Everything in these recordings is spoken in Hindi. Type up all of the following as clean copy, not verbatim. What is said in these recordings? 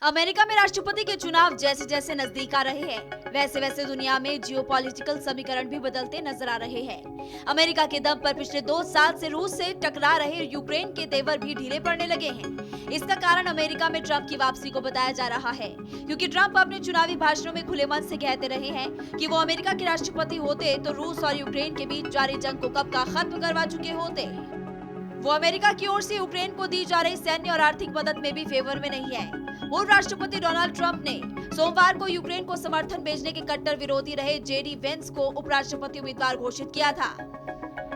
अमेरिका में राष्ट्रपति के चुनाव जैसे जैसे नजदीक आ रहे हैं, वैसे वैसे दुनिया में जियोपॉलिटिकल समीकरण भी बदलते नजर आ रहे हैं। अमेरिका के दम पर पिछले 2 साल से रूस से टकरा रहे यूक्रेन के तेवर भी ढीले पड़ने लगे हैं। इसका कारण अमेरिका में ट्रंप की वापसी को बताया जा रहा है, क्योंकि ट्रंप अपने चुनावी भाषणों में खुले मन से कहते रहे हैं कि वो अमेरिका के राष्ट्रपति होते तो रूस और यूक्रेन के बीच जारी जंग को कब का खत्म करवा चुके होते। वो अमेरिका की ओर से यूक्रेन को दी जा रही सैन्य और आर्थिक मदद में भी फेवर में नहीं है। पूर्व राष्ट्रपति डोनाल्ड ट्रंप ने सोमवार को यूक्रेन को समर्थन भेजने के कट्टर विरोधी रहे जेडी वेंस को उपराष्ट्रपति उम्मीदवार घोषित किया था।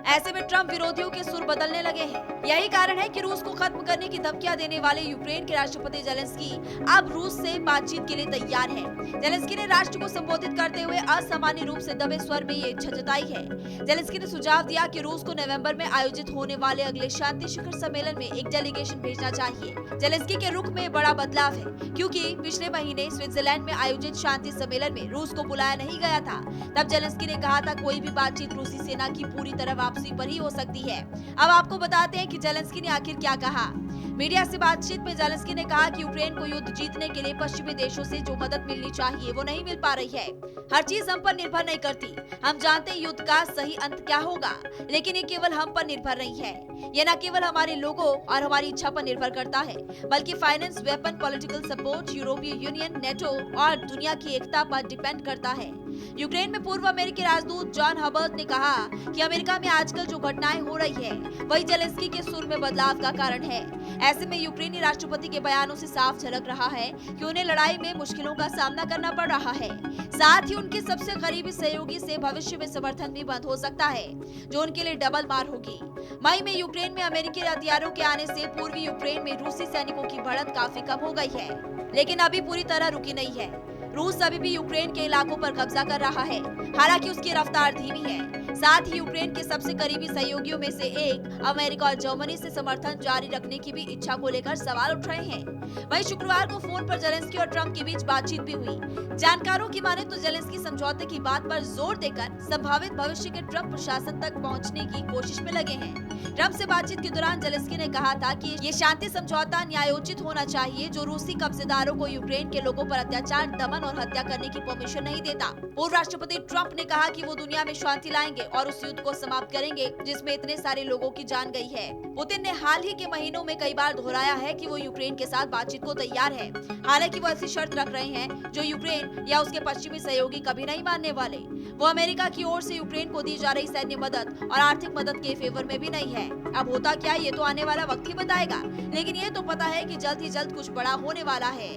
ऐसे में ट्रंप विरोधियों के सुर बदलने लगे हैं। यही कारण है कि रूस को खत्म करने की धमकियां देने वाले यूक्रेन के राष्ट्रपति जेलेंस्की अब रूस से बातचीत के लिए तैयार हैं। जेलेंस्की ने राष्ट्र को संबोधित करते हुए असामान्य रूप से दबे स्वर में ये इच्छा जताई है। जेलेंस्की ने सुझाव दिया कि रूस को नवंबर में आयोजित होने वाले अगले शांति शिखर सम्मेलन में एक डेलीगेशन भेजना चाहिए। जेलेंस्की के रुख में बड़ा बदलाव है, क्योंकि पिछले महीने स्विट्जरलैंड में आयोजित शांति सम्मेलन में रूस को बुलाया नहीं गया था। तब जेलेंस्की ने कहा था कोई भी बातचीत रूसी सेना की पूरी तरह वापसी पर ही हो सकती है। अब आपको बताते हैं कि जेलेंस्की ने आखिर क्या कहा। मीडिया से बातचीत में जेलेंस्की ने कहा कि यूक्रेन को युद्ध जीतने के लिए पश्चिमी देशों से जो मदद मिलनी चाहिए वो नहीं मिल पा रही है। हर चीज हम पर निर्भर नहीं करती। हम जानते हैं युद्ध का सही अंत क्या होगा, लेकिन ये केवल हम पर निर्भर नहीं है। ये न केवल हमारे लोगों और हमारी इच्छा पर निर्भर करता है, बल्कि फाइनेंस, वेपन, पॉलिटिकल सपोर्ट, यूरोपीय यूनियन, नेटो और दुनिया की एकता पर डिपेंड करता है। यूक्रेन में पूर्व अमेरिकी राजदूत जॉन हबर्ट ने कहा कि अमेरिका में आजकल जो घटनाएं हो रही है वही जेलेंस्की के सुर में बदलाव का कारण है। ऐसे में यूक्रेनी राष्ट्रपति के बयानों से साफ झलक रहा है कि उन्हें लड़ाई में मुश्किलों का सामना करना पड़ रहा है। साथ ही उनके सबसे करीबी सहयोगी से भविष्य में समर्थन भी बंद हो सकता है, जो उनके लिए डबल मार होगी। मई में यूक्रेन में अमेरिकी हथियारों के आने से पूर्वी यूक्रेन में रूसी सैनिकों की बढ़त काफी कम हो गई है, लेकिन अभी पूरी तरह रुकी नहीं है। रूस अभी भी यूक्रेन के इलाकों पर कब्जा कर रहा है, हालांकि उसकी रफ्तार धीमी है। साथ ही यूक्रेन के सबसे करीबी सहयोगियों में से एक अमेरिका और जर्मनी से समर्थन जारी रखने की भी इच्छा को लेकर सवाल उठ रहे हैं। वहीं शुक्रवार को फोन पर जेलेंस्की और ट्रंप के बीच बातचीत भी हुई। जानकारों की माने तो जेलेंस्की समझौते की बात पर जोर देकर संभावित भविष्य के ट्रंप प्रशासन तक पहुंचने की कोशिश में लगे हैं। ट्रंप से बातचीत के दौरान जेलेंस्की ने कहा था कि ये शांति समझौता न्यायोचित होना चाहिए, जो रूसी कब्जेदारों को यूक्रेन के लोगों पर अत्याचार, दमन और हत्या करने की परमिशन नहीं देता। पूर्व राष्ट्रपति ट्रंप ने कहा कि वो दुनिया में शांति लाएंगे और उस युद्ध को समाप्त करेंगे जिसमें इतने सारे लोगों की जान गई है। पुतिन ने हाल ही के महीनों में कई बार दोहराया है कि वो यूक्रेन के साथ बातचीत को तैयार है, हालांकि वो ऐसी शर्त रख रहे हैं जो यूक्रेन या उसके पश्चिमी सहयोगी कभी नहीं मानने वाले। वो अमेरिका की ओर से यूक्रेन को दी जा रही सैन्य मदद और आर्थिक मदद के फेवर में भी नहीं है। अब होता क्या ये तो आने वाला वक्त ही बताएगा, लेकिन ये तो पता है कि जल्द ही जल्द कुछ बड़ा होने वाला है।